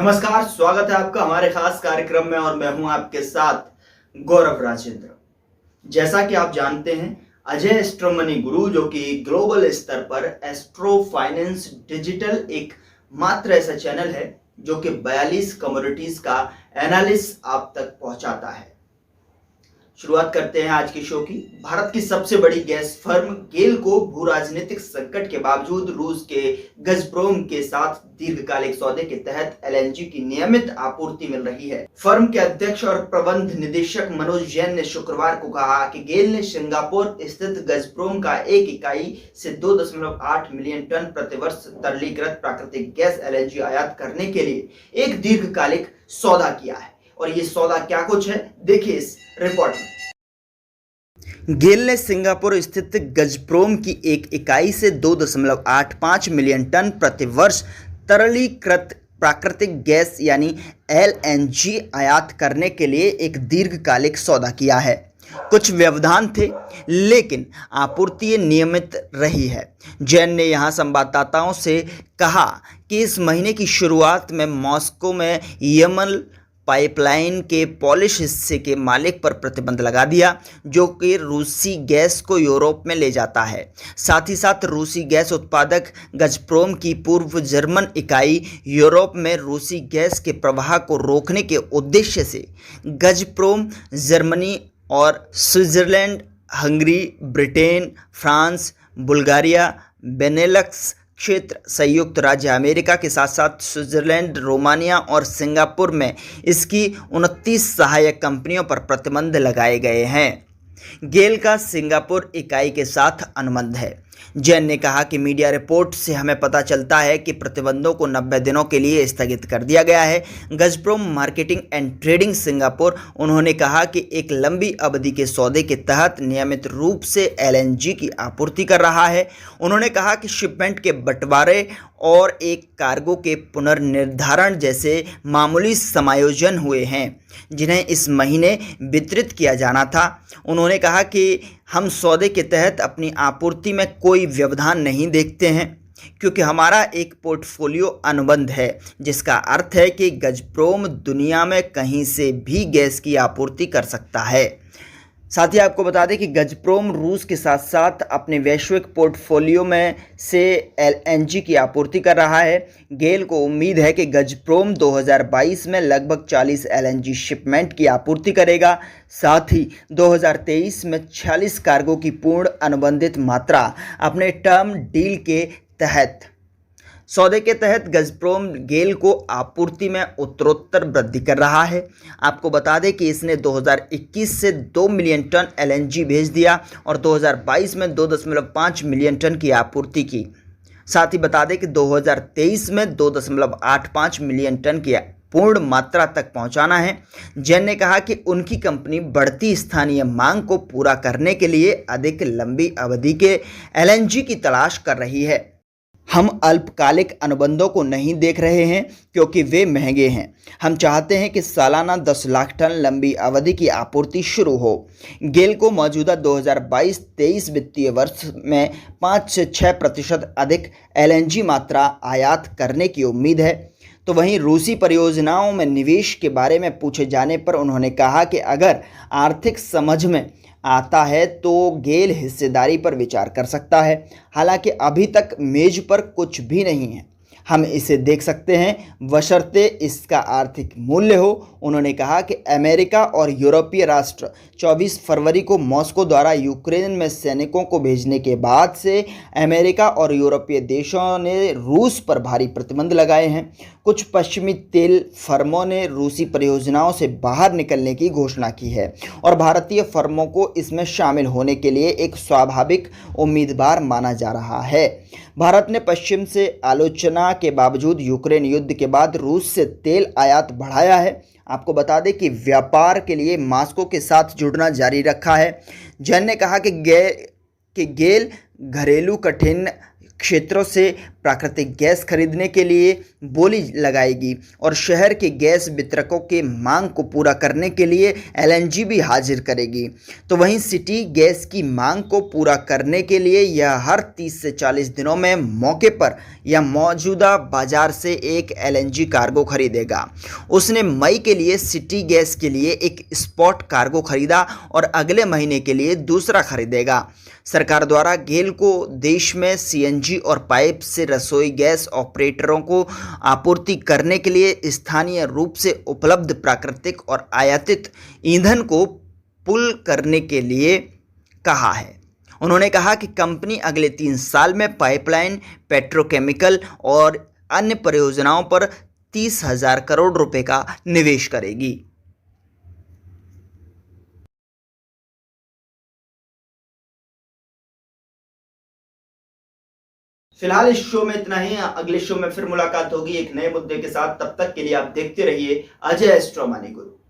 नमस्कार, स्वागत है आपका हमारे खास कार्यक्रम में और मैं हूं आपके साथ गौरव राजेंद्र। जैसा कि आप जानते हैं, अजय एस्ट्रो मनी गुरु जो कि ग्लोबल स्तर पर एस्ट्रो फाइनेंस डिजिटल एक मात्र ऐसा चैनल है जो कि 42 कमोडिटीज का एनालिसिस आप तक पहुंचाता है। शुरुआत करते हैं आज के शो की। भारत की सबसे बड़ी गैस फर्म गेल को भू राजनीतिक संकट के बावजूद रूस के गजप्रोम के साथ दीर्घकालिक सौदे के तहत एलएनजी की नियमित आपूर्ति मिल रही है। फर्म के अध्यक्ष और प्रबंध निदेशक मनोज जैन ने शुक्रवार को कहा कि गेल ने सिंगापुर स्थित गजप्रोम का एक इकाई से 2.8 मिलियन टन प्रतिवर्ष तरलीकृत प्राकृतिक गैस एलएनजी आयात करने के लिए एक दीर्घकालिक सौदा किया है। और ये सौदा क्या कुछ है, देखिए इस रिपोर्ट में। गेल ने सिंगापुर स्थित गजप्रोम की एक इकाई से 2.85 मिलियन टन प्रतिवर्ष तरलीकृत प्राकृतिक गैस यानी एलएनजी आयात करने के लिए एक दीर्घकालिक सौदा किया है। कुछ व्यवधान थे, लेकिन आपूर्ति नियमित रही है। जैन ने यहां संवाददाताओं से कहा कि इस महीने की शुरुआत में मॉस्को में यमन पाइपलाइन के पॉलिश हिस्से के मालिक पर प्रतिबंध लगा दिया, जो कि रूसी गैस को यूरोप में ले जाता है। साथ ही साथ रूसी गैस उत्पादक गजप्रोम की पूर्व जर्मन इकाई यूरोप में रूसी गैस के प्रवाह को रोकने के उद्देश्य से गजप्रोम जर्मनी और Switzerland, Hungary, Britain, France, Bulgaria, Benelux क्षेत्र, संयुक्त राज्य अमेरिका के साथ साथ स्विट्जरलैंड, रोमानिया और सिंगापुर में इसकी 29 सहायक कंपनियों पर प्रतिबंध लगाए गए हैं। गेल का सिंगापुर इकाई के साथ अनुबंध है। जैन ने कहा कि मीडिया रिपोर्ट से हमें पता चलता है कि प्रतिबंधों को 90 दिनों के लिए स्थगित कर दिया गया है। गजप्रोम मार्केटिंग एंड ट्रेडिंग सिंगापुर, उन्होंने कहा कि एक लंबी अवधि के सौदे के तहत नियमित रूप से एलएनजी की आपूर्ति कर रहा है। उन्होंने कहा कि शिपमेंट के बंटवारे और एक कार्गो के पुनर्निर्धारण जैसे मामूली समायोजन हुए हैं, जिन्हें इस महीने वितरित किया जाना था। उन्होंने कहा कि हम सौदे के तहत अपनी आपूर्ति में कोई व्यवधान नहीं देखते हैं, क्योंकि हमारा एक पोर्टफोलियो अनुबंध है, जिसका अर्थ है कि गजप्रोम दुनिया में कहीं से भी गैस की आपूर्ति कर सकता है। साथ ही आपको बता दें कि गजप्रोम रूस के साथ साथ अपने वैश्विक पोर्टफोलियो में से एलएनजी की आपूर्ति कर रहा है। गेल को उम्मीद है कि गजप्रोम 2022 में लगभग 40 एलएनजी शिपमेंट की आपूर्ति करेगा। साथ ही 2023 में 46 कार्गो की पूर्ण अनुबंधित मात्रा अपने टर्म डील के तहत सौदे के तहत गजप्रोम गेल को आपूर्ति में उत्तरोत्तर वृद्धि कर रहा है। आपको बता दें कि इसने 2021 से 2 मिलियन टन एलएनजी भेज दिया और 2022 में 2.5 मिलियन टन की आपूर्ति की। साथ ही बता दें कि 2023 में 2.85 मिलियन टन की पूर्ण मात्रा तक पहुंचाना है। जैन ने कहा कि उनकी कंपनी बढ़ती स्थानीय मांग को पूरा करने के लिए अधिक लंबी अवधि के एलएनजी की तलाश कर रही है। हम अल्पकालिक अनुबंधों को नहीं देख रहे हैं, क्योंकि वे महंगे हैं। हम चाहते हैं कि सालाना 10 लाख टन लंबी अवधि की आपूर्ति शुरू हो। गेल को मौजूदा 2022-23 वित्तीय वर्ष में 5 से 6% अधिक एलएनजी मात्रा आयात करने की उम्मीद है। तो वहीं रूसी परियोजनाओं में निवेश के बारे में पूछे जाने पर उन्होंने कहा कि अगर आर्थिक समझ में आता है तो गेल हिस्सेदारी पर विचार कर सकता है। हालांकि अभी तक मेज पर कुछ भी नहीं है। हम इसे देख सकते हैं, बशर्ते इसका आर्थिक मूल्य हो। उन्होंने कहा कि अमेरिका और यूरोपीय राष्ट्र 24 फरवरी को मॉस्को द्वारा यूक्रेन में सैनिकों को भेजने के बाद से अमेरिका और यूरोपीय देशों ने रूस पर भारी प्रतिबंध लगाए हैं। कुछ पश्चिमी तेल फर्मों ने रूसी परियोजनाओं से बाहर निकलने की घोषणा की है और भारतीय फर्मों को इसमें शामिल होने के लिए एक स्वाभाविक उम्मीदवार माना जा रहा है। भारत ने पश्चिम से आलोचना के बावजूद यूक्रेन युद्ध के बाद रूस से तेल आयात बढ़ाया है। आपको बता दें कि व्यापार के लिए मॉस्को के साथ जुड़ना जारी रखा है। जैन ने कहा कि गेल घरेलू क्षेत्रों से प्राकृतिक गैस खरीदने के लिए बोली लगाएगी और शहर के गैस वितरकों के मांग को पूरा करने के लिए एलएनजी भी हाजिर करेगी। तो वहीं सिटी गैस की मांग को पूरा करने के लिए यह हर 30 से 40 दिनों में मौके पर या मौजूदा बाजार से एक एलएनजी कार्गो खरीदेगा। उसने मई के लिए सिटी गैस के लिए एक स्पॉट कार्गो खरीदा और अगले महीने के लिए दूसरा खरीदेगा। सरकार द्वारा गेल को देश में सीएनजी और पाइप से रसोई गैस ऑपरेटरों को आपूर्ति करने के लिए स्थानीय रूप से उपलब्ध प्राकृतिक और आयातित ईंधन को पुल करने के लिए कहा है। उन्होंने कहा कि कंपनी अगले 3 साल में पाइपलाइन, पेट्रोकेमिकल और अन्य परियोजनाओं पर 30,000 करोड़ रुपए का निवेश करेगी। फिलहाल इस शो में इतना ही। अगले शो में फिर मुलाकात होगी एक नए मुद्दे के साथ। तब तक के लिए आप देखते रहिए अजय एस्ट्रो मनी गुरु।